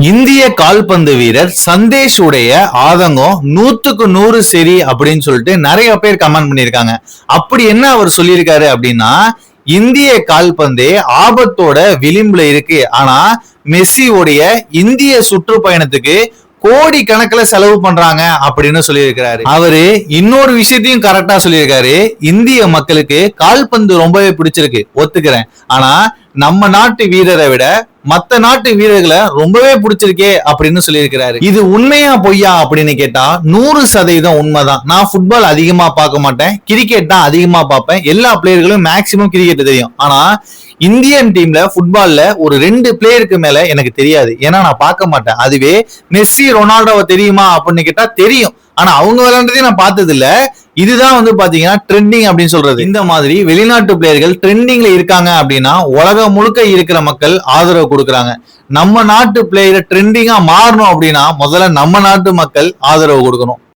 இந்திய கால்பந்து வீரர் சந்தேஷ் உடைய ஆதங்கம் 100% சரி அப்படின்னு சொல்லிட்டு நிறைய பேர் கமெண்ட் பண்ணியிருக்காங்க. அப்படி என்ன அவர் சொல்லியிருக்காரு அப்படின்னா, இந்திய கால்பந்தே ஆபத்தோட விளிம்புல இருக்கு. ஆனா மெஸ்ஸியோடைய இந்திய சுற்றுப்பயணத்துக்கு கோடி கணக்குல செலவு பண்றாங்க அப்படின்னு சொல்லியிருக்கிறாரு. அவரு இன்னொரு விஷயத்தையும் கரெக்டா சொல்லியிருக்காரு. இந்திய மக்களுக்கு கால்பந்து ரொம்பவே பிடிச்சிருக்கு, ஒத்துக்கிறேன். ஆனா நம்ம நாட்டு வீரரை விட மத்த நாட்டு வீரர்களை ரொம்பவே பிடிச்சிருக்கே அப்படின்னு சொல்லியிருக்கிறாரு. இது உண்மையா பொய்யா அப்படின்னு கேட்டா 100% உண்மைதான். நான் ஃபுட்பால் அதிகமா பார்க்க மாட்டேன், கிரிக்கெட் தான் அதிகமா பார்ப்பேன். எல்லா பிளேயர்களும் மேக்சிமம் கிரிக்கெட் தெரியும். ஆனா இந்தியன் டீம்ல ஃபுட்பால்ல ஒரு 2 பிளேயருக்கு மேல எனக்கு தெரியாது, ஏன்னா நான் பார்க்க மாட்டேன். அதுவே மெஸ்ஸி ரொனால்டோவை தெரியுமா அப்படின்னு கேட்டா தெரியும், ஆனா அவங்க விளையாண்டதையும் நான் பார்த்தது இல்ல. இதுதான் பாத்தீங்கன்னா ட்ரெண்டிங் அப்படின்னு சொல்றது. இந்த மாதிரி வெளிநாட்டு பிளேயர்கள் ட்ரெண்டிங்ல இருக்காங்க அப்படின்னா உலகம் முழுக்க இருக்கிற மக்கள் ஆதரவு கொடுக்குறாங்க. நம்ம நாட்டு பிளேயர் ட்ரெண்டிங்கா மாறணும் அப்படின்னா முதல்ல நம்ம நாட்டு மக்கள் ஆதரவு கொடுக்கணும்.